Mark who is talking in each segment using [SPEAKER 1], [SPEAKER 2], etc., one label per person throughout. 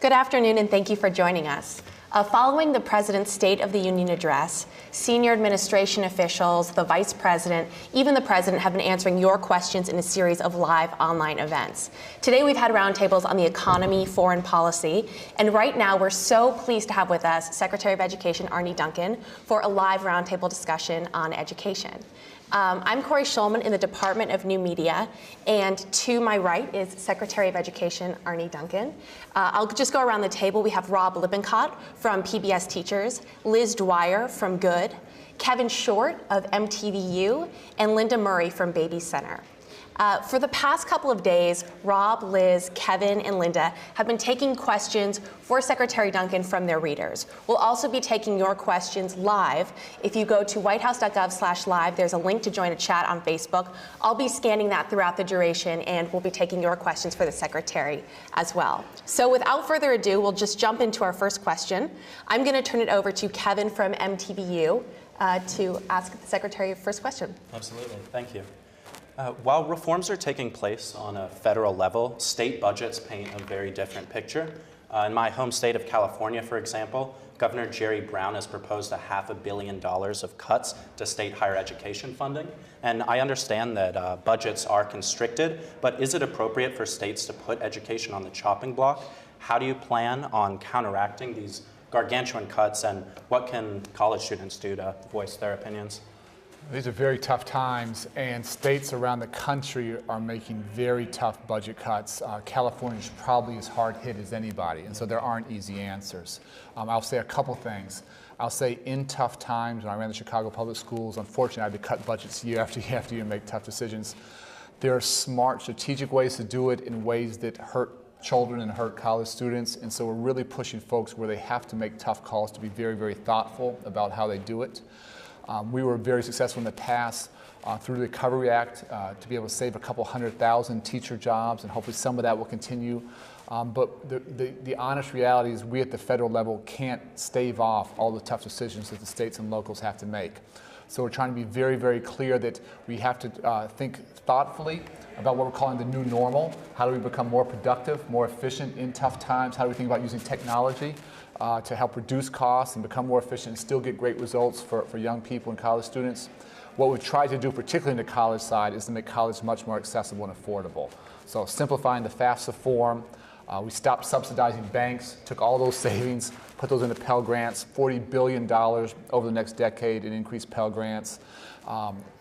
[SPEAKER 1] Good afternoon, and thank you for joining us. Following the President's State of the Union address, senior administration officials, the Vice President, even the President have been answering your questions in a series of live online events. Today we've had roundtables on the economy, foreign policy, and right now we're so pleased to have with us Secretary of Education Arne Duncan for a live roundtable discussion on education. I'm Corey Schulman in the Department of New Media, and to my right is Secretary of Education Arne Duncan. I'll just go around the table. We have Rob Lippincott from PBS Teachers, Liz Dwyer from Good, Kevin Short of MTVU, and Linda Murray from Baby Center. For the past couple of days, Rob, Liz, Kevin, and Linda have been taking questions for Secretary Duncan from their readers. We'll also be taking your questions live. If you go to whitehouse.gov/live, there's a link to join a chat on Facebook. I'll be scanning that throughout the duration, and we'll be taking your questions for the Secretary as well. So without further ado, we'll just jump into our first question. I'm going to turn it over to Kevin from MTVU to ask the Secretary your first question.
[SPEAKER 2] Absolutely. Thank you. While reforms are taking place on a federal level, state budgets paint a very different picture. In my home state of California, for example, Governor Jerry Brown has proposed $500 million of cuts to state higher education funding. And I understand that budgets are constricted, but is it appropriate for states to put education on the chopping block? How do you plan on counteracting these gargantuan cuts, and what can college students do to voice their opinions?
[SPEAKER 3] These are very tough times, and states around the country are making very tough budget cuts. California is probably as hard hit as anybody, and so there aren't easy answers. I'll say a couple things. I'll say in tough times, when I ran the Chicago Public Schools, unfortunately I had to cut budgets year after year after year and make tough decisions. There are smart, strategic ways to do it in ways that hurt children and hurt college students, and so we're really pushing folks where they have to make tough calls to be very, very thoughtful about how they do it. We were very successful in the past through the Recovery Act to be able to save a couple 100,000 teacher jobs, and hopefully some of that will continue. But the honest reality is we at the federal level can't stave off all the tough decisions that the states and locals have to make. So we're trying to be very, very clear that we have to think thoughtfully about what we're calling the new normal. How do we become more productive, more efficient in tough times? How do we think about using technology to help reduce costs and become more efficient and still get great results for young people and college students? What we've tried to do, particularly in the college side, is to make college much more accessible and affordable. So simplifying the FAFSA form. We stopped subsidizing banks, took all those savings, put those into Pell Grants, $40 billion over the next decade in increased Pell Grants.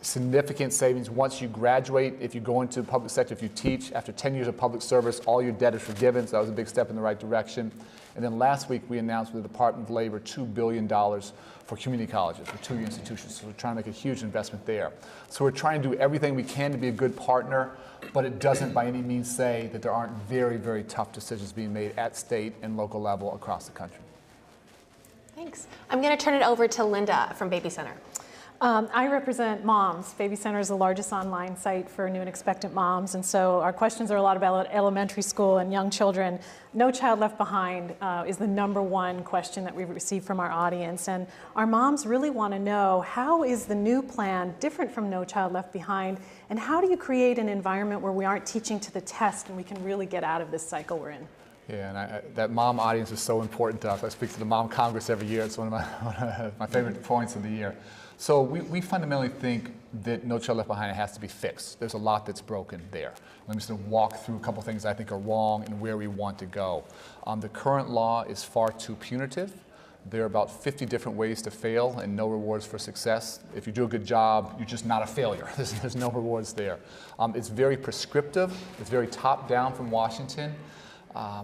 [SPEAKER 3] Significant savings once you graduate, if you go into the public sector, if you teach, after 10 years of public service, all your debt is forgiven, so that was a big step in the right direction. And then last week we announced with the Department of Labor $2 billion for community colleges, for two institutions, so we're trying to make a huge investment there. So we're trying to do everything we can to be a good partner, but it doesn't by any means say that there aren't very, very tough decisions being made at state and local level across the country.
[SPEAKER 1] Thanks. I'm going to turn it over to Linda from Baby Center.
[SPEAKER 4] I represent moms. Baby Center is the largest online site for new and expectant moms, and so our questions are a lot about elementary school and young children. No Child Left Behind is the #1 question that we've received from our audience, and our moms really want to know, how is the new plan different from No Child Left Behind, and how do you create an environment where we aren't teaching to the test and we can really get out of this cycle we're in?
[SPEAKER 3] Yeah, and that mom audience is so important to us. I speak to the Mom Congress every year. It's one of my favorite points of the year. So we fundamentally think that No Child Left Behind has to be fixed. There's a lot that's broken there. Let me sort of walk through a couple things I think are wrong and where we want to go. The current law is far too punitive. There are about 50 different ways to fail and no rewards for success. If you do a good job, you're just not a failure. There's no rewards there. It's very prescriptive. It's very top-down from Washington.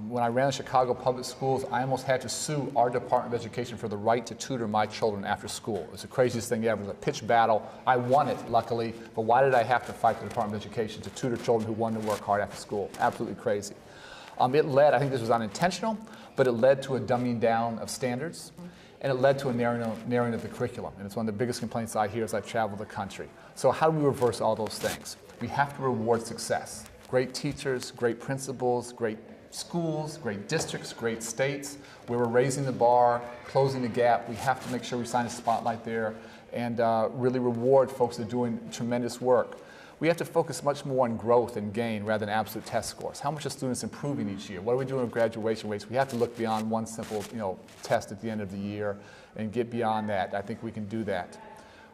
[SPEAKER 3] When I ran the Chicago Public Schools, I almost had to sue our Department of Education for the right to tutor my children after school. It was the craziest thing ever. It was a pitched battle. I won it, luckily, but why did I have to fight the Department of Education to tutor children who wanted to work hard after school? Absolutely crazy. It led, I think this was unintentional, but it led to a dumbing down of standards, and it led to a narrowing of the curriculum. And it's one of the biggest complaints I hear as I travel the country. So how do we reverse all those things? We have to reward success. Great teachers, great principals, great schools, great districts, great states, where we're raising the bar, closing the gap. We have to make sure we shine a spotlight there and really reward folks that are doing tremendous work. We have to focus much more on growth and gain rather than absolute test scores. How much are students improving each year? What are we doing with graduation rates? We have to look beyond one simple test at the end of the year and get beyond that. I think we can do that.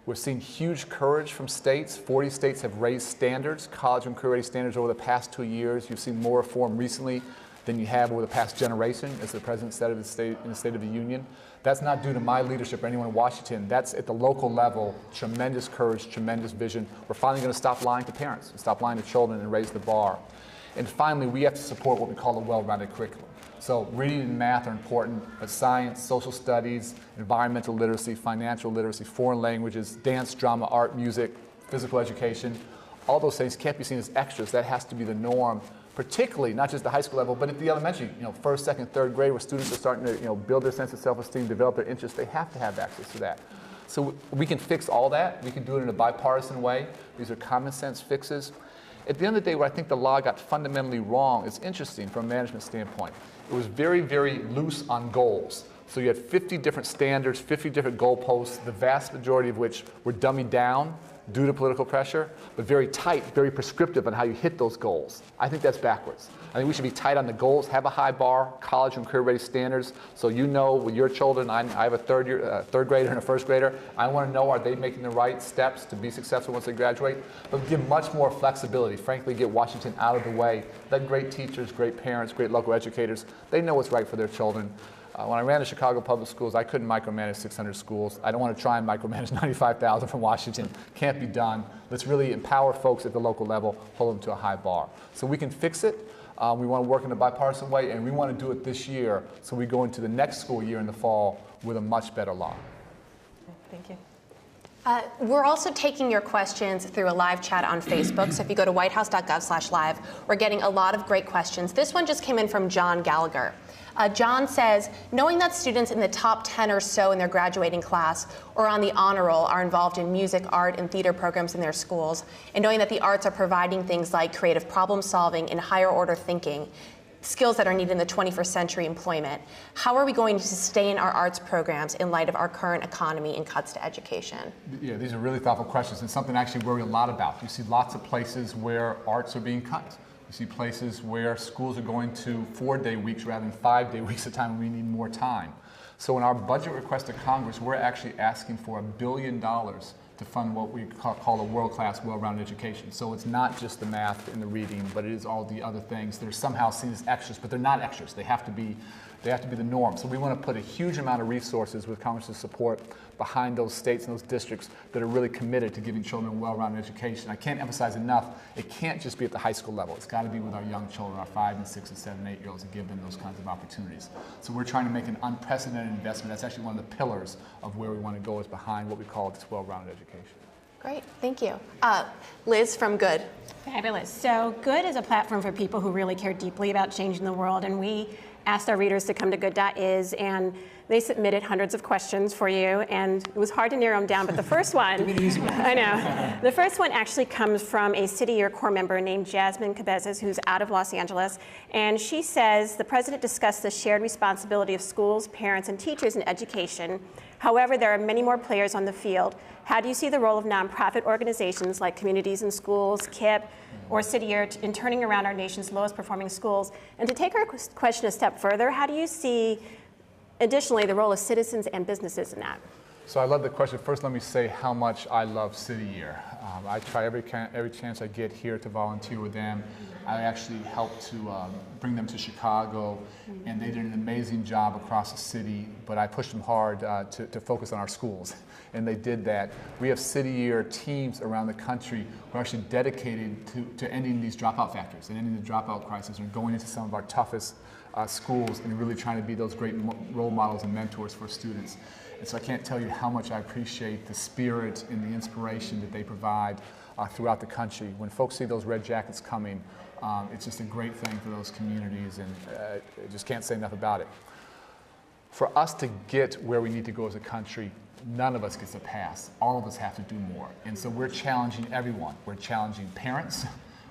[SPEAKER 3] We're seeing huge courage from states. 40 states have raised standards, college and career ready standards over the past 2 years. You've seen more reform recently than you have over the past generation, as the President said in the State of the Union. That's not due to my leadership or anyone in Washington. That's at the local level, tremendous courage, tremendous vision. We're finally going to stop lying to parents, and stop lying to children, and raise the bar. And finally, we have to support what we call a well-rounded curriculum. So reading and math are important, but science, social studies, environmental literacy, financial literacy, foreign languages, dance, drama, art, music, physical education, all those things can't be seen as extras. That has to be the norm, particularly not just the high school level, but at the elementary, first, second, third grade, where students are starting to build their sense of self-esteem, develop their interests. They have to have access to that. So we can fix all that. We can do it in a bipartisan way. These are common sense fixes. At the end of the day, where I think the law got fundamentally wrong is interesting from a management standpoint. It was very, very loose on goals. So you had 50 different standards, 50 different goalposts, the vast majority of which were dummied down due to political pressure, but very tight, very prescriptive on how you hit those goals. I think that's backwards. I think we should be tight on the goals, have a high bar, college and career ready standards, so with your children, I have a third grader and a first grader, I want to know, are they making the right steps to be successful once they graduate? But give much more flexibility, frankly, get Washington out of the way. Let great teachers, great parents, great local educators, they know what's right for their children. When I ran the Chicago Public Schools, I couldn't micromanage 600 schools. I don't want to try and micromanage 95,000 from Washington. Can't be done. Let's really empower folks at the local level, hold them to a high bar. So we can fix it. We want to work in a bipartisan way, and we want to do it this year so we go into the next school year in the fall with a much better law.
[SPEAKER 4] Thank you.
[SPEAKER 1] We're also taking your questions through a live chat on Facebook. So if you go to whitehouse.gov/live, we're getting a lot of great questions. This one just came in from John Gallagher. John says, knowing that students in the top 10 or so in their graduating class or on the honor roll are involved in music, art, and theater programs in their schools, and knowing that the arts are providing things like creative problem solving and higher order thinking, skills that are needed in the 21st century employment, how are we going to sustain our arts programs in light of our current economy and cuts to education?
[SPEAKER 3] Yeah, these are really thoughtful questions and something I actually worry a lot about. You see lots of places where arts are being cut. You see places where schools are going to 4-day weeks rather than 5-day weeks at a time when we need more time. So in our budget request to Congress, we're actually asking for $1 billion to fund what we call a world-class, well-rounded education. So it's not just the math and the reading, but it is all the other things that are somehow seen as extras, but they're not extras. They have to be the norm. So we want to put a huge amount of resources with Congress's support behind those states and those districts that are really committed to giving children a well-rounded education. I can't emphasize enough, it can't just be at the high school level. It's got to be with our young children, our 5 and 6 and 7 and 8-year-olds, and give them those kinds of opportunities. So we're trying to make an unprecedented investment. That's actually one of the pillars of where we want to go, is behind what we call this well-rounded education.
[SPEAKER 1] Great, thank you. Liz from Good.
[SPEAKER 5] Fabulous. So Good is a platform for people who really care deeply about changing the world, and we asked our readers to come to good.is, and they submitted hundreds of questions for you, and it was hard to narrow them down, but the first one, I know, the first one actually comes from a City Year Corps member named Jasmine Cabezas, who's out of Los Angeles, and she says, the president discussed the shared responsibility of schools, parents, and teachers in education. However, there are many more players on the field. How do you see the role of nonprofit organizations like Communities in Schools, KIP, or City Year in turning around our nation's lowest performing schools? And to take our question a step further, how do you see, additionally, the role of citizens and businesses in that?
[SPEAKER 3] So I love the question. First, let me say how much I love City Year. I try every chance I get here to volunteer with them. I actually helped to bring them to Chicago, and they did an amazing job across the city, but I pushed them hard to focus on our schools, and they did that. We have City Year teams around the country who are actually dedicated to ending these dropout factors and ending the dropout crisis, and going into some of our toughest schools and really trying to be those great role models and mentors for students. And so I can't tell you how much I appreciate the spirit and the inspiration that they provide throughout the country. When folks see those red jackets coming, it's just a great thing for those communities, and I just can't say enough about it. For us to get where we need to go as a country, none of us gets a pass. All of us have to do more. And so we're challenging everyone. We're challenging parents,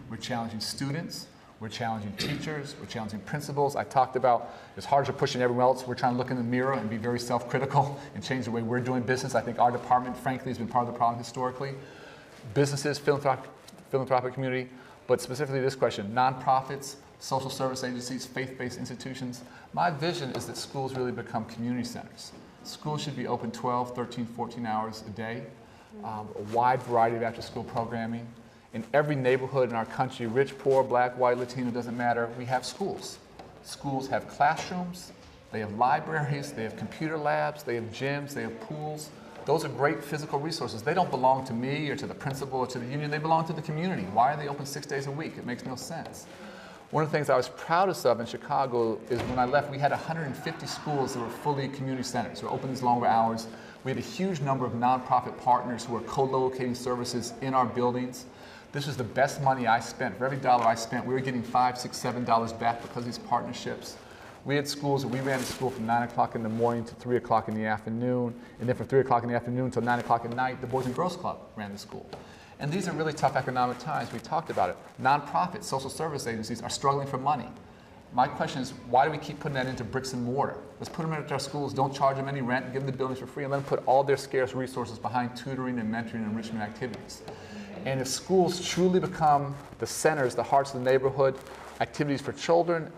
[SPEAKER 3] we're challenging students, we're challenging teachers, we're challenging principals. I talked about, as hard as we're pushing everyone else, we're trying to look in the mirror and be very self-critical and change the way we're doing business. I think our department, frankly, has been part of the problem historically. Businesses, philanthropic community, but specifically this question, nonprofits, social service agencies, faith-based institutions. My vision is that schools really become community centers. Schools should be open 12, 13, 14 hours a day, a wide variety of after-school programming. In every neighborhood in our country, rich, poor, black, white, Latino, doesn't matter, we have schools. Schools have classrooms, they have libraries, they have computer labs, they have gyms, they have pools. Those are great physical resources. They don't belong to me or to the principal or to the union, they belong to the community. Why are they open 6 days a week? It makes no sense. One of the things I was proudest of in Chicago is when I left, we had 150 schools that were fully community centers, who were open these longer hours. We had a huge number of nonprofit partners who were co-locating services in our buildings. This was the best money I spent. For every dollar I spent, we were getting $5, $6, $7 back because of these partnerships. We had schools, we ran the school from 9 o'clock in the morning to 3 o'clock in the afternoon, and then from 3 o'clock in the afternoon until 9 o'clock at night, the Boys and Girls Club ran the school. And these are really tough economic times. We talked about it. Nonprofits, social service agencies are struggling for money. My question is, why do we keep putting that into bricks and mortar? Let's put them into our schools, don't charge them any rent, give them the buildings for free, and let them put all their scarce resources behind tutoring and mentoring and enrichment activities. And if schools truly become the centers, the hearts of the neighborhood, activities for children,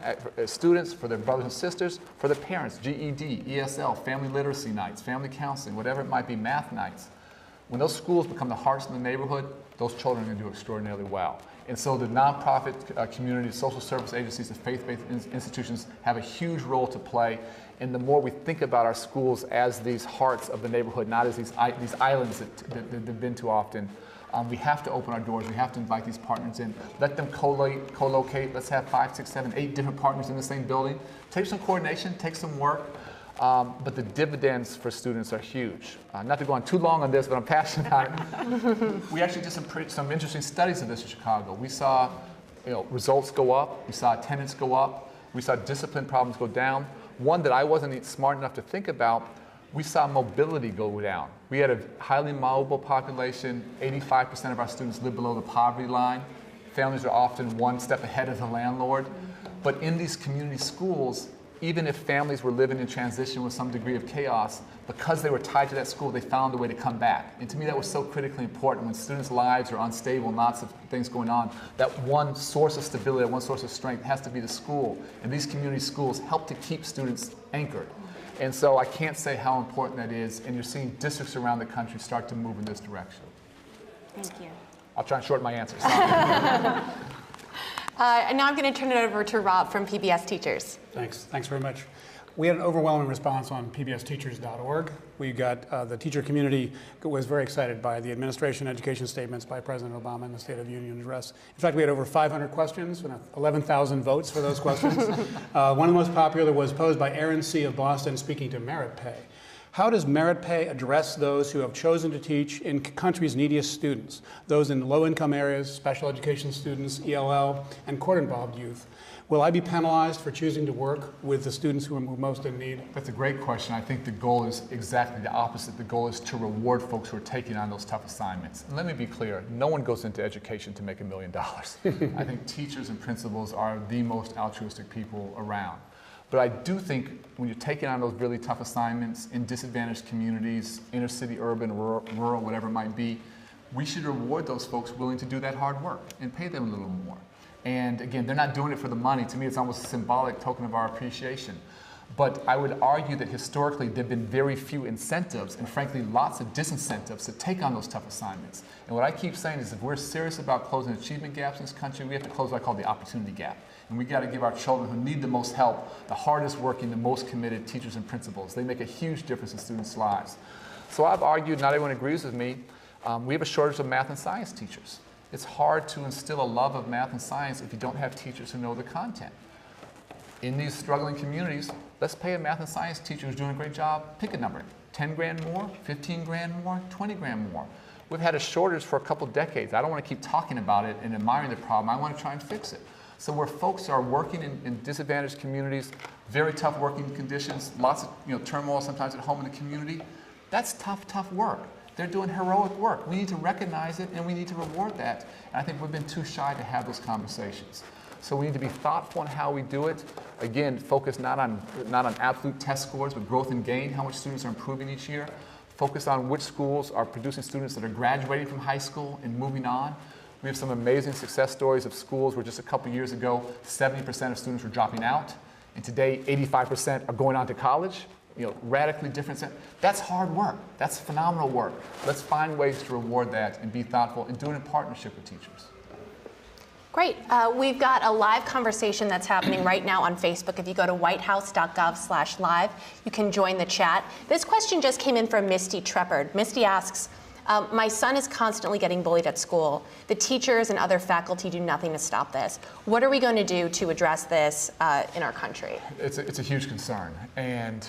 [SPEAKER 3] students, for their brothers and sisters, for their parents, GED, ESL, family literacy nights, family counseling, whatever it might be, math nights. When those schools become the hearts of the neighborhood, those children are going to do extraordinarily well. And so the nonprofit community, social service agencies, and faith-based institutions have a huge role to play. And the more we think about our schools as these hearts of the neighborhood, not as these islands that they've been too often, we have to open our doors. We have to invite these partners in. Let them co-locate. Let's have 5, 6, 7, 8 different partners in the same building. Take some coordination, take some work. But the dividends for students are huge. Not to go on too long on this, but I'm passionate about it. We actually did some interesting studies of this in Chicago. We saw results go up. We saw attendance go up. We saw discipline problems go down. One that I wasn't smart enough to think about, we saw mobility go down. We had a highly mobile population. 85% of our students live below the poverty line. Families are often one step ahead of the landlord. But in these community schools, even if families were living in transition with some degree of chaos, because they were tied to that school, they found a way to come back. And to me, that was so critically important. When students' lives are unstable, lots of things going on, that one source of stability, that one source of strength has to be the school. And these community schools help to keep students anchored. And so I can't say how important that is, and you're seeing districts around the country start to move in this direction.
[SPEAKER 5] Thank you.
[SPEAKER 3] I'll try and shorten my answers.
[SPEAKER 1] And now I'm going to turn it over to Rob from PBS Teachers.
[SPEAKER 6] Thanks very much. We had an overwhelming response on pbsteachers.org. We got the teacher community was very excited by the administration education statements by President Obama in the State of the Union address. In fact, we had over 500 questions and 11,000 votes for those questions. One of the most popular was posed by Aaron C. of Boston, speaking to merit pay. How does merit pay address those who have chosen to teach in country's neediest students, those in low-income areas, special education students, ELL, and court-involved youth? Will I be penalized for choosing to work with the students who are most in need?
[SPEAKER 3] That's a great question. I think the goal is exactly the opposite. The goal is to reward folks who are taking on those tough assignments. And let me be clear, no one goes into education to make $1 million. I think teachers and principals are the most altruistic people around. But I do think when you're taking on those really tough assignments in disadvantaged communities, inner city, urban, rural, whatever it might be, we should reward those folks willing to do that hard work and pay them a little more. And again, they're not doing it for the money. To me, it's almost a symbolic token of our appreciation. But I would argue that historically there have been very few incentives and frankly lots of disincentives to take on those tough assignments. And what I keep saying is if we're serious about closing achievement gaps in this country, we have to close what I call the opportunity gap. And we got to give our children who need the most help, the hardest working, the most committed teachers and principals. They make a huge difference in students' lives. So I've argued, not everyone agrees with me, we have a shortage of math and science teachers. It's hard to instill a love of math and science if you don't have teachers who know the content. In these struggling communities, let's pay a math and science teacher who's doing a great job. Pick a number, 10 grand more, 15 grand more, 20 grand more. We've had a shortage for a couple decades. I don't want to keep talking about it and admiring the problem. I want to try and fix it. So where folks are working in disadvantaged communities, very tough working conditions, lots of turmoil sometimes at home in the community, that's tough work. They're doing heroic work. We need to recognize it and we need to reward that. And I think we've been too shy to have those conversations. So we need to be thoughtful in how we do it. Again, focus not on absolute test scores, but growth and gain, how much students are improving each year. Focus on which schools are producing students that are graduating from high school and moving on. We have some amazing success stories of schools where just a couple years ago, 70% of students were dropping out, and today 85% are going on to college. Radically different. That's hard work. That's phenomenal work. Let's find ways to reward that and be thoughtful and do it in partnership with teachers.
[SPEAKER 1] Great. We've got a live conversation that's happening right now on Facebook. If you go to whitehouse.gov/live, you can join the chat. This question just came in from Misty Treppard. Misty asks, my son is constantly getting bullied at school. The teachers and other faculty do nothing to stop this. What are we going to do to address this in our country?
[SPEAKER 3] It's a huge concern. And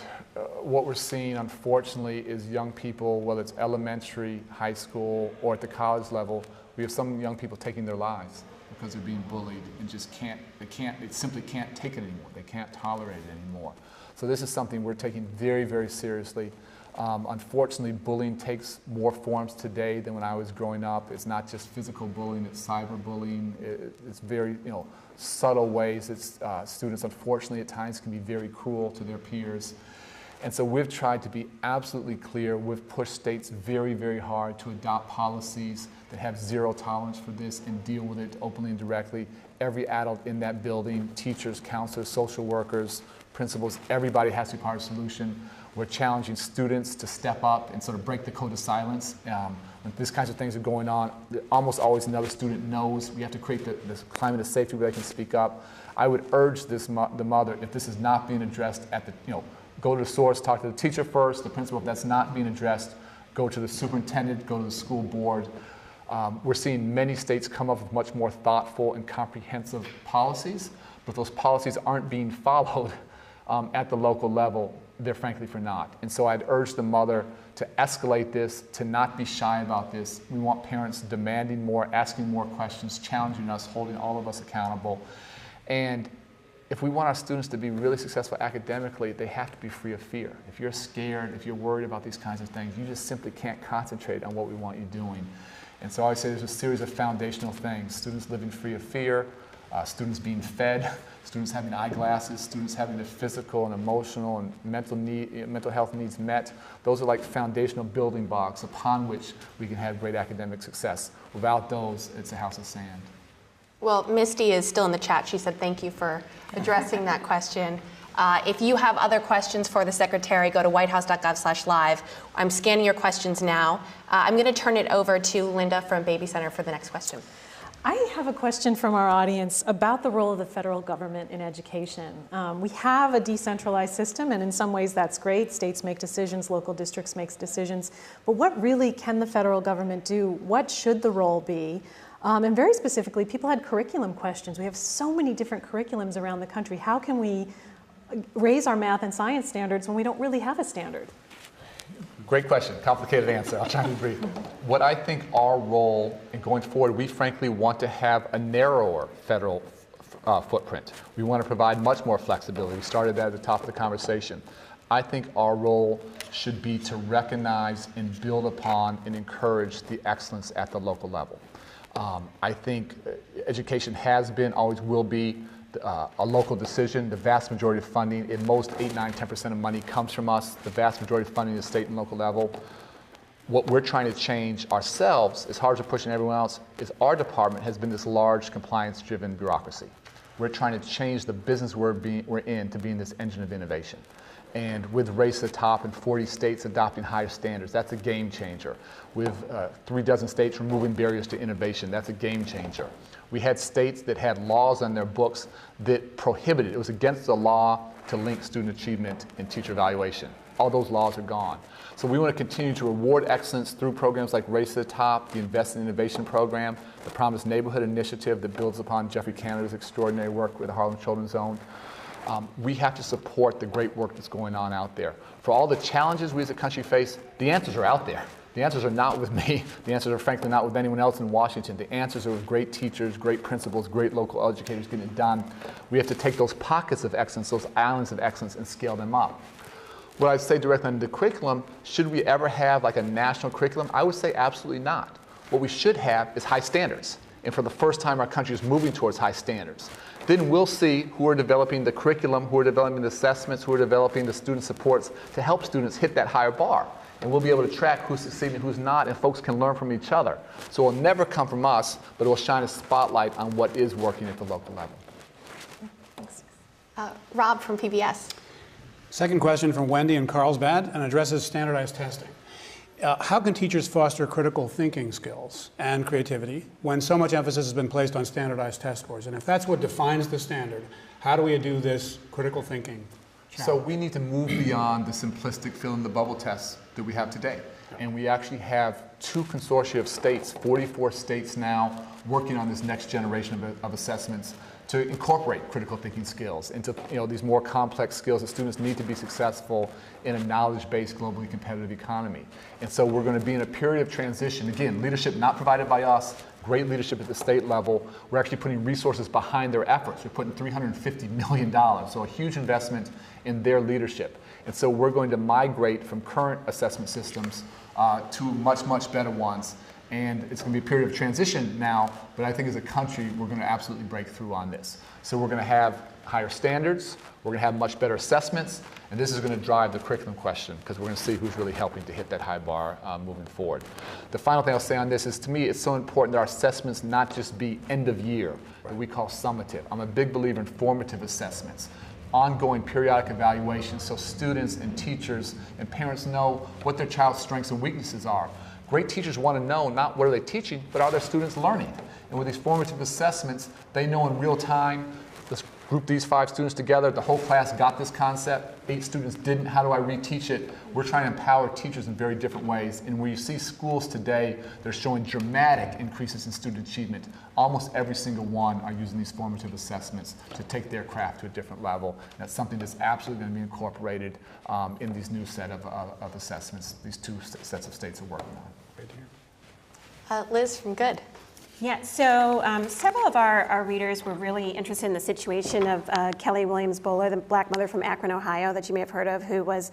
[SPEAKER 3] what we're seeing, unfortunately, is young people, whether it's elementary, high school, or at the college level, we have some young people taking their lives because they're being bullied and just they simply can't take it anymore. They can't tolerate it anymore. So this is something we're taking very, very seriously. Unfortunately, bullying takes more forms today than when I was growing up. It's not just physical bullying, it's cyberbullying. It's very, subtle ways. Students, unfortunately, at times can be very cruel to their peers. And so we've tried to be absolutely clear. We've pushed states very, very hard to adopt policies that have zero tolerance for this and deal with it openly and directly. Every adult in that building, teachers, counselors, social workers, principals, everybody has to be part of the solution. We're challenging students to step up and sort of break the code of silence. When these kinds of things are going on, almost always another student knows. We have to create this climate of safety where they can speak up. I would urge the mother, if this is not being addressed at the, go to the source, talk to the teacher first, the principal. If that's not being addressed, go to the superintendent, go to the school board. We're seeing many states come up with much more thoughtful and comprehensive policies, but those policies aren't being followed at the local level. They're frankly for not. And so I'd urge the mother to escalate this, to not be shy about this. We want parents demanding more, asking more questions, challenging us, holding all of us accountable. And if we want our students to be really successful academically, they have to be free of fear. If you're scared, if you're worried about these kinds of things, you just simply can't concentrate on what we want you doing. And so I would say there's a series of foundational things: students living free of fear, students being fed, students having eyeglasses, students having their physical and emotional and mental health needs met. Those are like foundational building blocks upon which we can have great academic success. Without those, it's a house of sand.
[SPEAKER 1] Well, Misty is still in the chat. She said thank you for addressing that question. If you have other questions for the Secretary, go to whitehouse.gov/live. I'm scanning your questions now. I'm going to turn it over to Linda from Baby Center for the next question.
[SPEAKER 4] I have a question from our audience about the role of the federal government in education. We have a decentralized system, and in some ways that's great. States make decisions, local districts make decisions. But what really can the federal government do? What should the role be? And very specifically, people had curriculum questions. We have so many different curriculums around the country. How can we raise our math and science standards when we don't really have a standard?
[SPEAKER 3] Great question, complicated answer. I'll try to be brief. What I think our role in going forward, we frankly want to have a narrower federal footprint. We want to provide much more flexibility. We started that at the top of the conversation. I think our role should be to recognize and build upon and encourage the excellence at the local level. I think education has been, always will be, a local decision. The vast majority of funding, in most 8, 9, 10% of money comes from us. The vast majority of funding is state and local level. What we're trying to change ourselves, as hard as we're pushing everyone else, is our department has been this large compliance-driven bureaucracy. We're trying to change the business we're in to being this engine of innovation. And with Race to the Top in 40 states adopting higher standards, that's a game changer. With 36 states removing barriers to innovation, that's a game changer. We had states that had laws on their books that prohibited, it was against the law to link student achievement and teacher evaluation. All those laws are gone. So we want to continue to reward excellence through programs like Race to the Top, the Invest in Innovation program, the Promise Neighborhood Initiative that builds upon Jeffrey Canada's extraordinary work with the Harlem Children's Zone. We have to support the great work that's going on out there. For all the challenges we as a country face, the answers are out there. The answers are not with me. The answers are frankly not with anyone else in Washington. The answers are with great teachers, great principals, great local educators getting it done. We have to take those pockets of excellence, those islands of excellence, and scale them up. What I'd say directly on the curriculum, should we ever have like a national curriculum? I would say absolutely not. What we should have is high standards. And for the first time, our country is moving towards high standards. Then we'll see who are developing the curriculum, who are developing the assessments, who are developing the student supports to help students hit that higher bar. and we'll be able to track who's succeeding and who's not, and folks can learn from each other. So it'll never come from us, but it will shine a spotlight on what is working at the local level.
[SPEAKER 1] Rob from PBS.
[SPEAKER 6] Second question from Wendy in Carlsbad, and addresses standardized testing. How can teachers foster critical thinking skills and creativity when so much emphasis has been placed on standardized test scores? And if that's what defines the standard, how do we do this critical thinking challenge?
[SPEAKER 3] So we need to move beyond the simplistic fill-in-the-bubble tests that we have today. And we actually have 2 consortia of states, 44 states now, working on this next generation of assessments to incorporate critical thinking skills into these more complex skills that students need to be successful in a knowledge-based, globally competitive economy. And so we're going to be in a period of transition. Again, leadership not provided by us, great leadership at the state level. We're actually putting resources behind their efforts. We're putting $350 million, so a huge investment in their leadership. And so we're going to migrate from current assessment systems to much, much better ones. And it's going to be a period of transition now, but I think as a country, we're going to absolutely break through on this. So we're going to have higher standards, we're going to have much better assessments, and this is going to drive the curriculum question, because we're going to see who's really helping to hit that high bar moving forward. The final thing I'll say on this is, to me, it's so important that our assessments not just be end of year, that we call summative. I'm a big believer in formative assessments. Ongoing periodic evaluation so students and teachers and parents know what their child's strengths and weaknesses are. Great teachers want to know not what are they teaching, but are their students learning? And with these formative assessments, they know in real time, let's group these 5 students together, the whole class got this concept, 8 students didn't, how do I reteach it? We're trying to empower teachers in very different ways. And where you see schools today, they're showing dramatic increases in student achievement. Almost every single one are using these formative assessments to take their craft to a different level. And that's something that's absolutely going to be incorporated in these new set of assessments these 2 sets of states are working on.
[SPEAKER 1] Liz from Good.
[SPEAKER 5] Yeah, so several of our readers were really interested in the situation of Kelly Williams Bowler, the black mother from Akron, Ohio, that you may have heard of, who was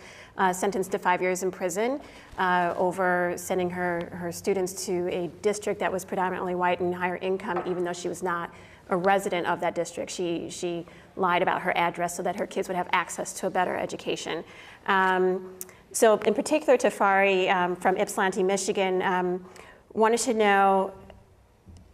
[SPEAKER 5] sentenced to 5 years in prison over sending her students to a district that was predominantly white and higher income, even though she was not a resident of that district. She lied about her address so that her kids would have access to a better education. So in particular, Tafari from Ypsilanti, Michigan, wanted to know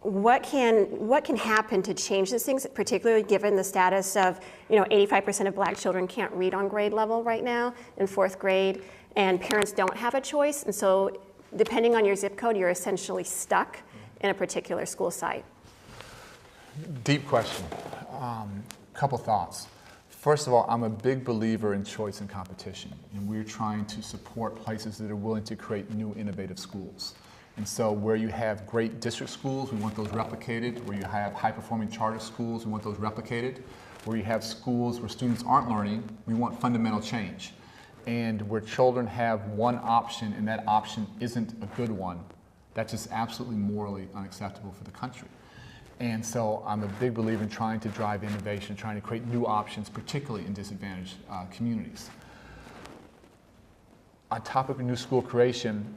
[SPEAKER 5] what can happen to change these things, particularly given the status of 85% of black children can't read on grade level right now in 4th grade, and parents don't have a choice, and so depending on your zip code, you're essentially stuck in a particular school site.
[SPEAKER 3] Deep question. Couple thoughts. First of all, I'm a big believer in choice and competition, and we're trying to support places that are willing to create new innovative schools. And so where you have great district schools, we want those replicated. Where you have high-performing charter schools, we want those replicated. Where you have schools where students aren't learning, we want fundamental change. And where children have one option and that option isn't a good one, that's just absolutely morally unacceptable for the country. And so I'm a big believer in trying to drive innovation, trying to create new options, particularly in disadvantaged communities. On topic of new school creation,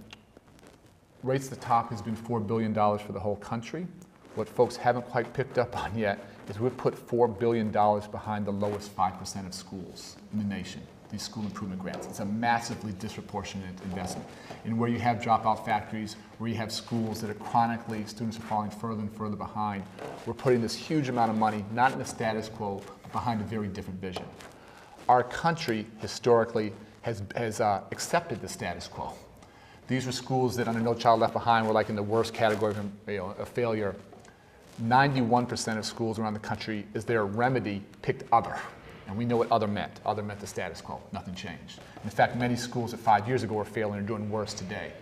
[SPEAKER 3] Race to the Top has been $4 billion for the whole country. What folks haven't quite picked up on yet is we've put $4 billion behind the lowest 5% of schools in the nation, these school improvement grants. It's a massively disproportionate investment. And where you have dropout factories, where you have schools that are chronically, students are falling further and further behind, we're putting this huge amount of money, not in the status quo, but behind a very different vision. Our country, historically, has accepted the status quo. These were schools that under No Child Left Behind were like in the worst category of a failure. 91% of schools around the country, as their remedy, picked other. And we know what other meant. Other meant the status quo. Nothing changed. In fact, many schools that 5 years ago were failing are doing worse today.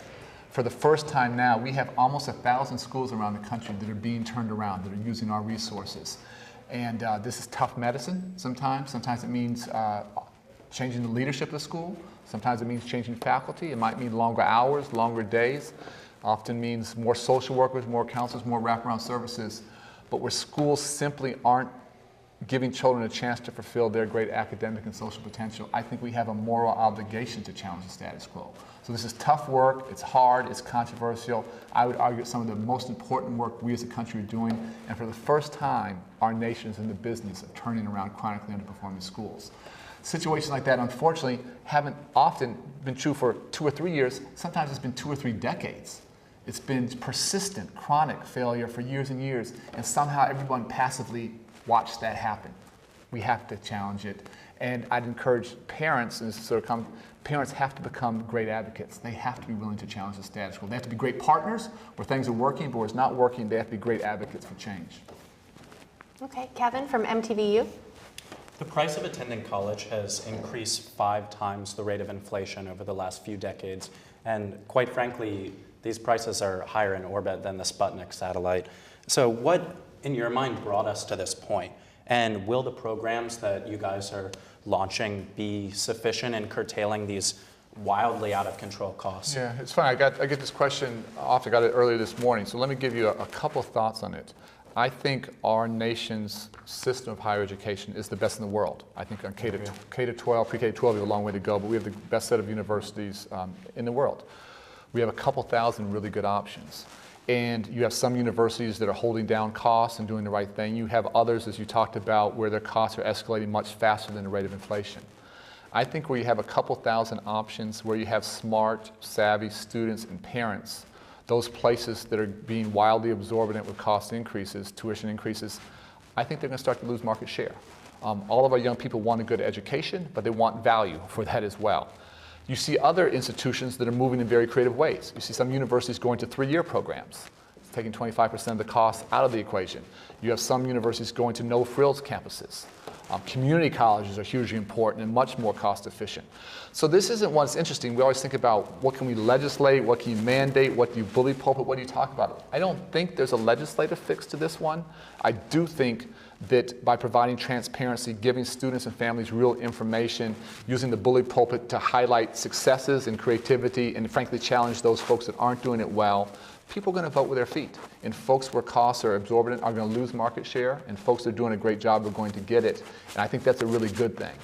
[SPEAKER 3] For the first time now, we have almost 1,000 schools around the country that are being turned around, that are using our resources. And this is tough medicine sometimes. Sometimes it means changing the leadership of the school. Sometimes it means changing faculty. It might mean longer hours, longer days. Often means more social workers, more counselors, more wraparound services. But where schools simply aren't giving children a chance to fulfill their great academic and social potential, I think we have a moral obligation to challenge the status quo. So this is tough work, it's hard, it's controversial. I would argue it's some of the most important work we as a country are doing, and for the first time, our nation is in the business of turning around chronically underperforming schools. Situations like that, unfortunately, haven't often been true for 2 or 3 years. Sometimes it's been 2 or 3 decades. It's been persistent, chronic failure for years and years, and somehow everyone passively watched that happen. We have to challenge it. And I'd encourage parents, and this is sort of parents have to become great advocates. They have to be willing to challenge the status quo. They have to be great partners where things are working, but where it's not working, they have to be great advocates for change.
[SPEAKER 1] Okay, Kevin from MTVU.
[SPEAKER 2] The price of attending college has increased 5 times the rate of inflation over the last few decades. And quite frankly, these prices are higher in orbit than the Sputnik satellite. So what, in your mind, brought us to this point? And will the programs that you guys are launching be sufficient in curtailing these wildly out of control costs?
[SPEAKER 3] Yeah, it's funny. I get this question often. I got it earlier this morning. So let me give you a couple of thoughts on it. I think our nation's system of higher education is the best in the world. I think on K-12, pre-K-12, we have a long way to go, but we have the best set of universities in the world. We have a couple thousand really good options. And you have some universities that are holding down costs and doing the right thing. You have others, as you talked about, where their costs are escalating much faster than the rate of inflation. I think where you have a couple thousand options, where you have smart, savvy students and parents, those places that are being wildly absorbent with cost increases, tuition increases, I think they're going to start to lose market share. All of our young people want a good education, but they want value for that as well. You see other institutions that are moving in very creative ways. You see some universities going to 3-year programs, taking 25% of the cost out of the equation. You have some universities going to no-frills campuses. Community colleges are hugely important and much more cost efficient. So this isn't what's interesting. We always think about what can we legislate, what can you mandate, what do you bully pulpit, what do you talk about? I don't think there's a legislative fix to this one. I do think that by providing transparency, giving students and families real information, using the bully pulpit to highlight successes and creativity and frankly challenge those folks that aren't doing it well, people are going to vote with their feet. And folks where costs are absorbent are going to lose market share, and folks that are doing a great job are going to get it. And I think that's a really good thing.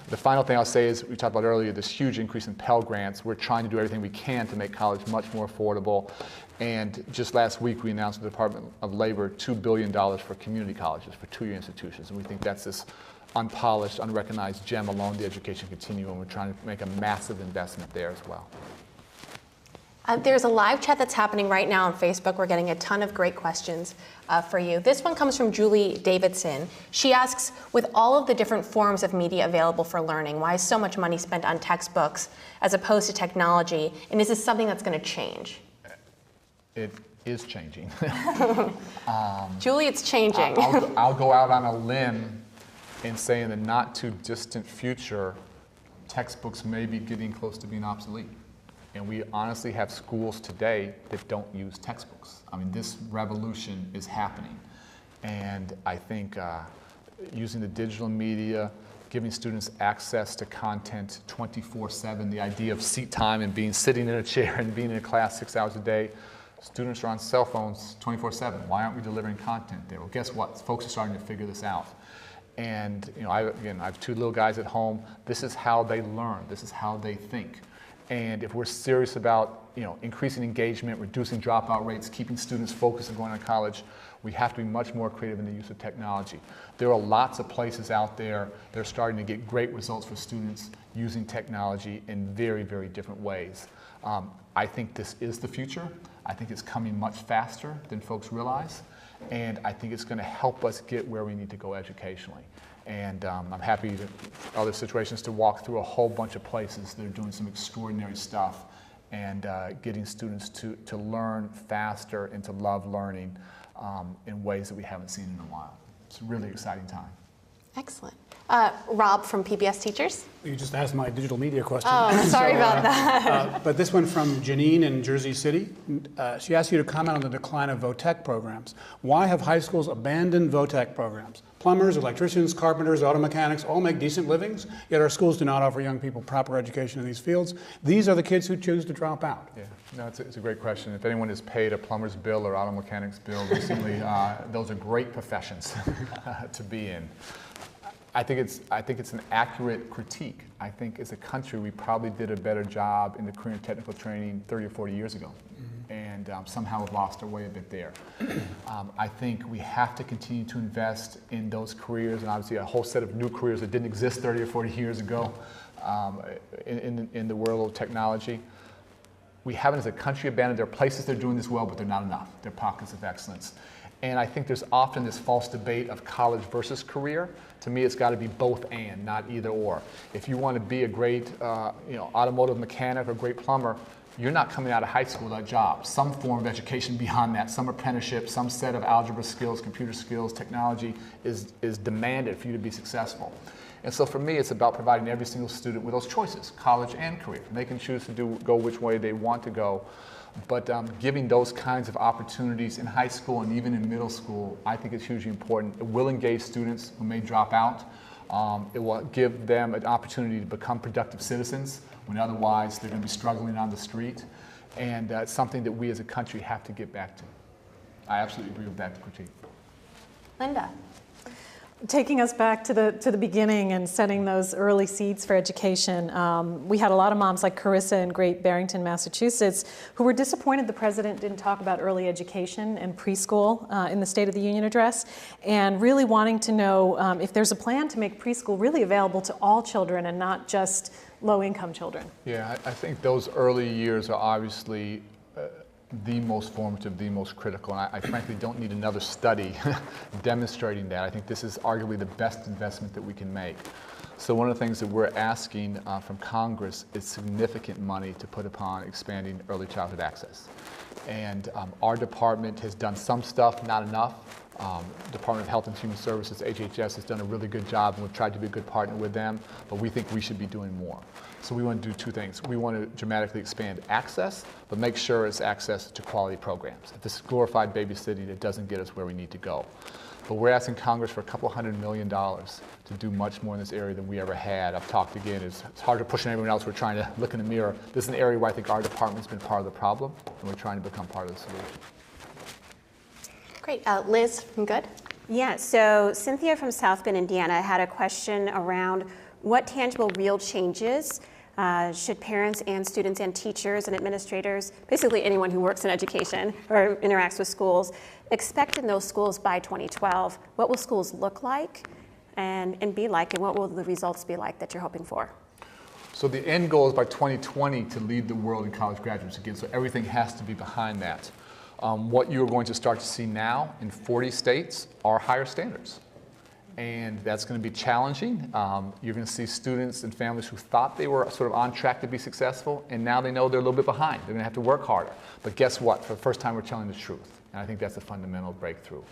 [SPEAKER 3] The final thing I'll say is, we talked about earlier, this huge increase in Pell Grants. We're trying to do everything we can to make college much more affordable. And just last week, we announced with the Department of Labor $2 billion for community colleges, for 2-year institutions. And we think that's this unpolished, unrecognized gem along the education continuum. We're trying to make a massive investment there as well.
[SPEAKER 1] There's a live chat that's happening right now on Facebook. We're getting a ton of great questions for you. This one comes from Julie Davidson. She asks, with all of the different forms of media available for learning, why is so much money spent on textbooks as opposed to technology? And is this something that's going to change?
[SPEAKER 3] It is changing.
[SPEAKER 1] Julie, it's changing.
[SPEAKER 3] I'll go out on a limb and say in the not too distant future, textbooks may be getting close to being obsolete. And we honestly have schools today that don't use textbooks. I mean, this revolution is happening. And I think using the digital media, giving students access to content 24/7, the idea of seat time and sitting in a chair and being in a class 6 hours a day. Students are on cell phones 24/7. Why aren't we delivering content there? Well, guess what? Folks are starting to figure this out. And I have 2 little guys at home. This is how they learn. This is how they think. And if we're serious about increasing engagement, reducing dropout rates, keeping students focused and going to college, we have to be much more creative in the use of technology. There are lots of places out there that are starting to get great results for students using technology in very, very different ways. I think this is the future. I think it's coming much faster than folks realize. And I think it's going to help us get where we need to go educationally. And I'm happy in other situations to walk through a whole bunch of places that are doing some extraordinary stuff and getting students to learn faster and to love learning in ways that we haven't seen in a while. It's a really exciting time.
[SPEAKER 1] Excellent. Rob from PBS Teachers.
[SPEAKER 6] You just asked my digital media question.
[SPEAKER 1] Oh, sorry about that.
[SPEAKER 6] But this one from Janine in Jersey City. She asked you to comment on the decline of VOTEC programs. Why have high schools abandoned VOTEC programs? Plumbers, electricians, carpenters, auto mechanics all make decent livings, yet our schools do not offer young people proper education in these fields. These are the kids who choose to drop out.
[SPEAKER 3] Yeah, no, it's a great question. If anyone has paid a plumber's bill or auto mechanic's bill recently, those are great professions to be in. I think it's an accurate critique. I think as a country we probably did a better job in the career and technical training 30 or 40 years ago. Mm-hmm. and somehow have lost our way a bit there. I think we have to continue to invest in those careers, and obviously a whole set of new careers that didn't exist 30 or 40 years ago in the world of technology. We haven't as a country abandoned. There are places they're doing this well, but they're not enough. They're pockets of excellence. And I think there's often this false debate of college versus career. To me, it's got to be both and, not either or. If you want to be a great automotive mechanic or great plumber, you're not coming out of high school without a job. Some form of education beyond that, some apprenticeship, some set of algebra skills, computer skills, technology is demanded for you to be successful. And so for me, it's about providing every single student with those choices, college and career. They can choose to go which way they want to go. But giving those kinds of opportunities in high school and even in middle school, I think is hugely important. It will engage students who may drop out. It will give them an opportunity to become productive citizens when otherwise they're going to be struggling on the street. And it's something that we as a country have to get back to. I absolutely agree with that critique.
[SPEAKER 1] Linda.
[SPEAKER 4] Taking us back to the beginning and setting those early seeds for education, we had a lot of moms like Carissa in Great Barrington, Massachusetts, who were disappointed the president didn't talk about early education and preschool in the State of the Union address, and really wanting to know if there's a plan to make preschool really available to all children and not just low-income children.
[SPEAKER 3] Yeah, I think those early years are obviously the most formative, the most critical, and I frankly don't need another study demonstrating that. I think this is arguably the best investment that we can make. So one of the things that we're asking from Congress is significant money to put upon expanding early childhood access. And our department has done some stuff, not enough. Department of Health and Human Services, HHS, has done a really good job, and we've tried to be a good partner with them, but we think we should be doing more. So we want to do two things. We want to dramatically expand access, but make sure it's access to quality programs. If this is glorified babysitting, it doesn't get us where we need to go. But we're asking Congress for a couple $100 million to do much more in this area than we ever had. I've talked again, it's hard to push on everyone else. We're trying to look in the mirror. This is an area where I think our department's been part of the problem, and we're trying to become part of the solution.
[SPEAKER 1] Great. Liz from Good.
[SPEAKER 5] Yeah, so Cynthia from South Bend, Indiana had a question around what tangible real changes should parents and students and teachers and administrators, basically anyone who works in education or interacts with schools, expect in those schools by 2012? What will schools look like and be like, and what will the results be like that you're hoping for?
[SPEAKER 3] So the end goal is by 2020 to lead the world in college graduates again, so everything has to be behind that. What you're going to start to see now in 40 states are higher standards. And that's going to be challenging. You're going to see students and families who thought they were sort of on track to be successful, and now they know they're a little bit behind. They're going to have to work harder. But guess what? For the first time, we're telling the truth. And I think that's a fundamental breakthrough.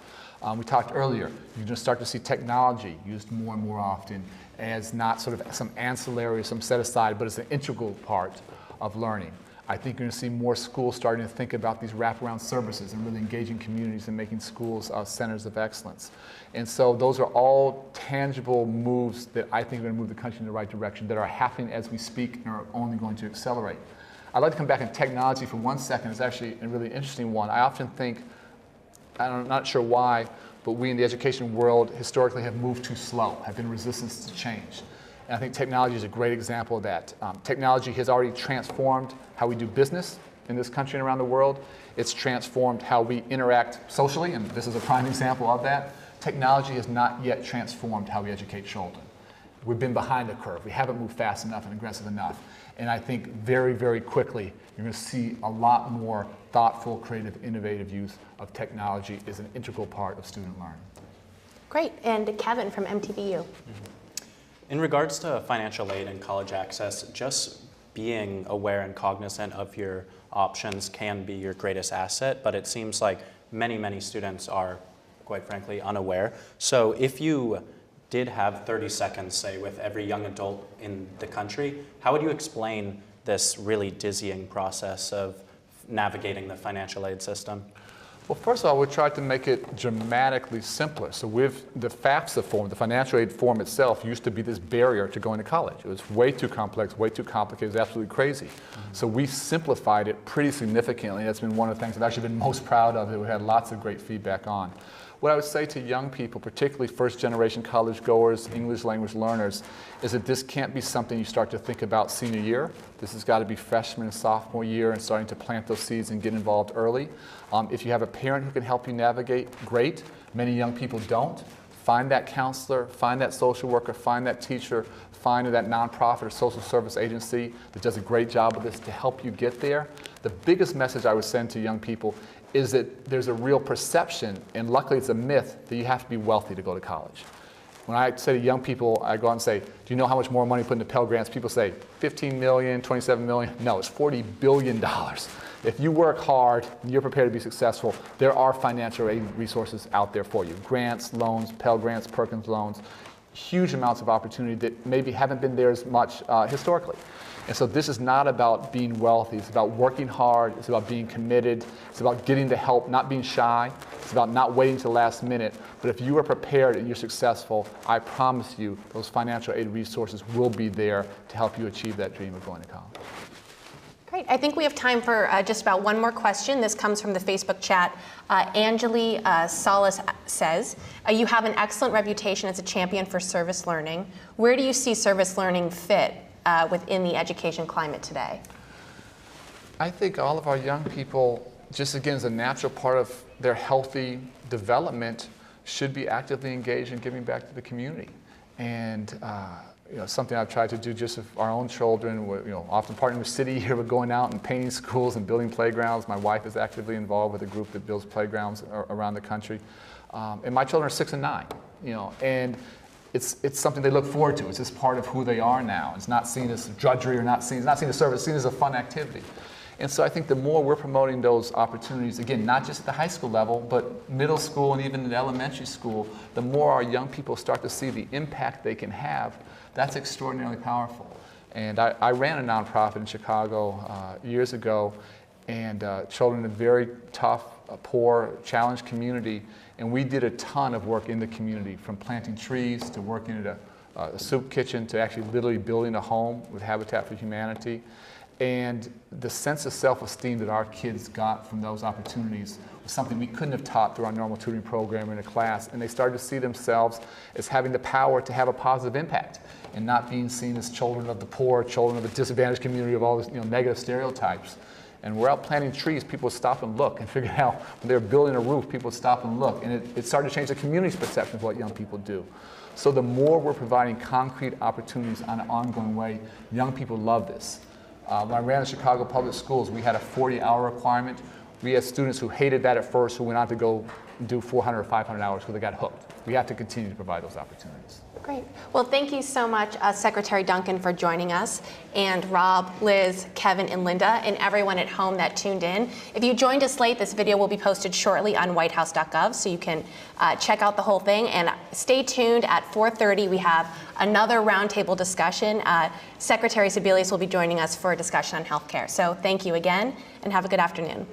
[SPEAKER 3] We talked earlier, you're going to start to see technology used more and more often as not sort of some ancillary, some set aside, but as an integral part of learning. I think you're going to see more schools starting to think about these wraparound services and really engaging communities and making schools centers of excellence. And so those are all tangible moves that I think are going to move the country in the right direction, that are happening as we speak and are only going to accelerate. I'd like to come back on technology for 1 second. It's actually a really interesting one. I often think, I'm not sure why, but we in the education world historically have moved too slow, have been resistant to change. And I think technology is a great example of that. Technology has already transformed how we do business in this country and around the world. It's transformed how we interact socially, and this is a prime example of that. Technology has not yet transformed how we educate children. We've been behind the curve. We haven't moved fast enough and aggressive enough. And I think very, very quickly, you're going to see a lot more thoughtful, creative, innovative use of technology as an integral part of student learning.
[SPEAKER 1] Great. And Kevin from MTVU.
[SPEAKER 2] In regards to financial aid and college access, just being aware and cognizant of your options can be your greatest asset, but it seems like many, many students are, quite frankly, unaware. So if you did have 30 seconds, say, with every young adult in the country, how would you explain this really dizzying process of navigating the financial aid system?
[SPEAKER 3] Well, first of all, we tried to make it dramatically simpler. So with the FAFSA form, the financial aid form itself used to be this barrier to going to college. It was way too complex, way too complicated, it was absolutely crazy. So we simplified it pretty significantly. That's been one of the things I've actually been most proud of that we had lots of great feedback on. What I would say to young people, particularly first-generation college goers, English language learners, is that this can't be something you start to think about senior year. This has got to be freshman and sophomore year and starting to plant those seeds and get involved early. If you have a parent who can help you navigate, great. Many young people don't. Find that counselor, find that social worker, find that teacher, find that nonprofit or social service agency that does a great job of this to help you get there. The biggest message I would send to young people is that there's a real perception, and luckily it's a myth, that you have to be wealthy to go to college. When I say to young people, I go out and say, do you know how much more money put into Pell Grants? People say, 15 million, 27 million. No, it's $40 billion. If you work hard and you're prepared to be successful, there are financial aid resources out there for you. Grants, loans, Pell Grants, Perkins loans, huge amounts of opportunity that maybe haven't been there as much historically. And so this is not about being wealthy. It's about working hard. It's about being committed. It's about getting the help, not being shy. It's about not waiting to the last minute. But if you are prepared and you're successful, I promise you those financial aid resources will be there to help you achieve that dream of going to college.
[SPEAKER 1] Great. I think we have time for just about one more question. This comes from the Facebook chat. Angeli Salas says, you have an excellent reputation as a champion for service learning. Where do you see service learning fit within the education climate today?
[SPEAKER 3] I think all of our young people, just again as a natural part of their healthy development, should be actively engaged in giving back to the community. And something I've tried to do just with our own children, often partnering with City here, with going out and painting schools and building playgrounds. My wife is actively involved with a group that builds playgrounds around the country. And my children are 6 and 9, and it's something they look forward to. It's just part of who they are now. It's not seen as drudgery or not seen as service, it's seen as a fun activity. And so I think the more we're promoting those opportunities, again, not just at the high school level, but middle school and even at elementary school, the more our young people start to see the impact they can have, that's extraordinarily powerful. And I ran a nonprofit in Chicago years ago, and children in a very tough, poor, challenged community, and we did a ton of work in the community, from planting trees to working at a soup kitchen to actually literally building a home with Habitat for Humanity. And the sense of self-esteem that our kids got from those opportunities was something we couldn't have taught through our normal tutoring program in a class. And they started to see themselves as having the power to have a positive impact and not being seen as children of the poor, children of the disadvantaged community, of all these negative stereotypes. And we're out planting trees, people would stop and look and figure out when they were building a roof, people would stop and look. And it started to change the community's perception of what young people do. So the more we're providing concrete opportunities on an ongoing way, young people love this. When I ran the Chicago Public Schools, we had a 40-hour requirement. We had students who hated that at first, who went on to go do 400 or 500 hours because they got hooked. We have to continue to provide those opportunities.
[SPEAKER 1] Great. Well, thank you so much, Secretary Duncan, for joining us, and Rob, Liz, Kevin, and Linda, and everyone at home that tuned in. If you joined us late, this video will be posted shortly on whitehouse.gov, so you can check out the whole thing. And stay tuned. At 4:30, we have another roundtable discussion. Secretary Sebelius will be joining us for a discussion on healthcare. So thank you again, and have a good afternoon.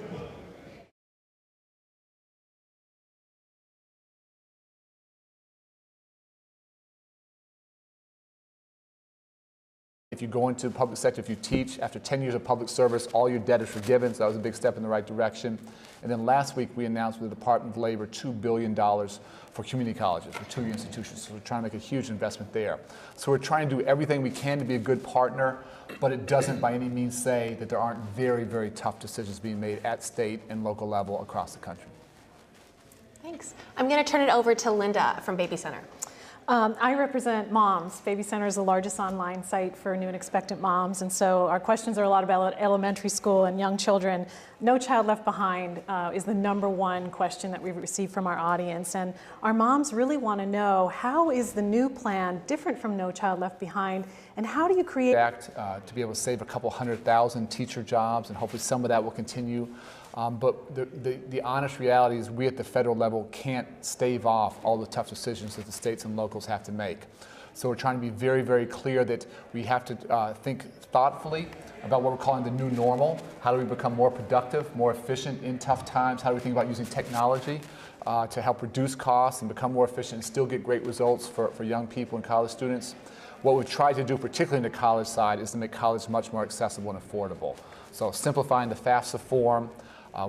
[SPEAKER 3] If you go into the public sector, if you teach, after 10 years of public service, all your debt is forgiven, so that was a big step in the right direction. And then last week, we announced with the Department of Labor $2 billion for community colleges, for 2 institutions. So we're trying to make a huge investment there. So we're trying to do everything we can to be a good partner, but it doesn't by any means say that there aren't very, very tough decisions being made at state and local level across the country.
[SPEAKER 1] Thanks. I'm going to turn it over to Linda from Baby Center.
[SPEAKER 4] I represent moms. Baby Center is the largest online site for new and expectant moms, and so our questions are a lot about elementary school and young children. No Child Left Behind is the #1 question that we've received from our audience, and our moms really want to know, how is the new plan different from No Child Left Behind, and how do you create
[SPEAKER 3] to be able to save a couple 100,000 teacher jobs, and hopefully some of that will continue. But the honest reality is we at the federal level can't stave off all the tough decisions that the states and locals have to make. So we're trying to be very, very clear that we have to think thoughtfully about what we're calling the new normal. How do we become more productive, more efficient in tough times? How do we think about using technology to help reduce costs and become more efficient and still get great results for young people and college students? What we've tried to do, particularly in the college side, is to make college much more accessible and affordable. So simplifying the FAFSA form,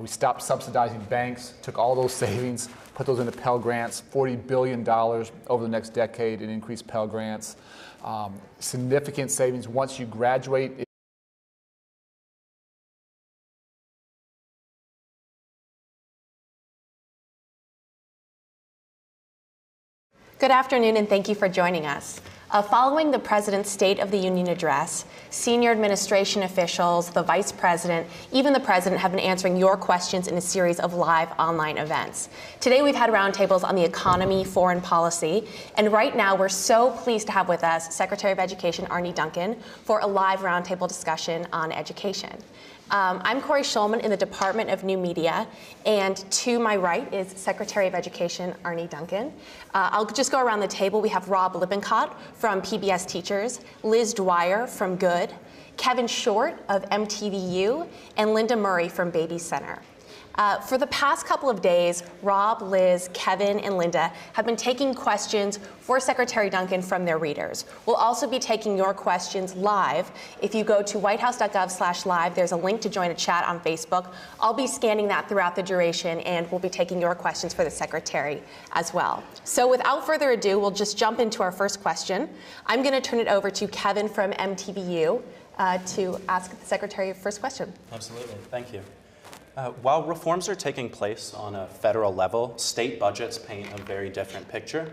[SPEAKER 3] We stopped subsidizing banks, took all those savings, put those into Pell Grants, $40 billion over the next decade in increased Pell Grants. Significant savings once you graduate.
[SPEAKER 1] Good afternoon, and thank you for joining us. Following the President's State of the Union address, senior administration officials, the Vice President, even the President have been answering your questions in a series of live online events. Today we've had roundtables on the economy, foreign policy, and right now we're so pleased to have with us Secretary of Education Arne Duncan for a live roundtable discussion on education. I'm Corey Schulman in the Department of New Media, and to my right is Secretary of Education Arne Duncan. I'll just go around the table. We have Rob Lippincott from PBS Teachers, Liz Dwyer from Good, Kevin Short of MTVU, and Linda Murray from Baby Center. For the past couple of days, Rob, Liz, Kevin, and Linda have been taking questions for Secretary Duncan from their readers. We'll also be taking your questions live. If you go to whitehouse.gov/live, there's a link to join a chat on Facebook. I'll be scanning that throughout the duration, and we'll be taking your questions for the Secretary as well. So without further ado, we'll just jump into our first question. I'm going to turn it over to Kevin from MTVU to ask the Secretary the first question.
[SPEAKER 2] Absolutely. Thank you. While reforms are taking place on a federal level, state budgets paint a very different picture.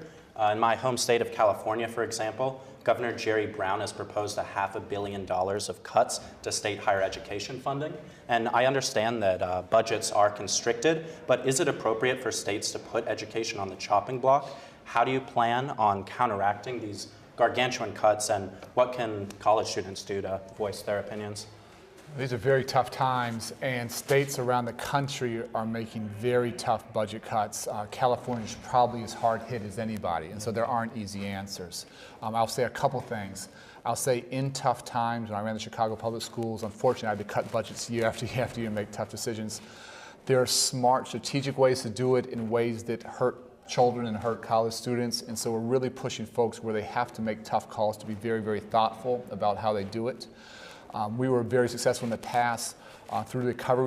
[SPEAKER 2] In my home state of California, for example, Governor Jerry Brown has proposed $500 million of cuts to state higher education funding. And I understand that budgets are constricted, but is it appropriate for states to put education on the chopping block? How do you plan on counteracting these gargantuan cuts, and what can college students do to voice their opinions?
[SPEAKER 3] These are very tough times, and states around the country are making very tough budget cuts. California is probably as hard hit as anybody, and so there aren't easy answers. I'll say a couple things. I'll say in tough times, when I ran the Chicago Public Schools, unfortunately I had to cut budgets year after year after year and make tough decisions. There are smart, strategic ways to do it in ways that hurt children and hurt college students, and so we're really pushing folks where they have to make tough calls to be very, very thoughtful about how they do it. We were very successful in the past through the recovery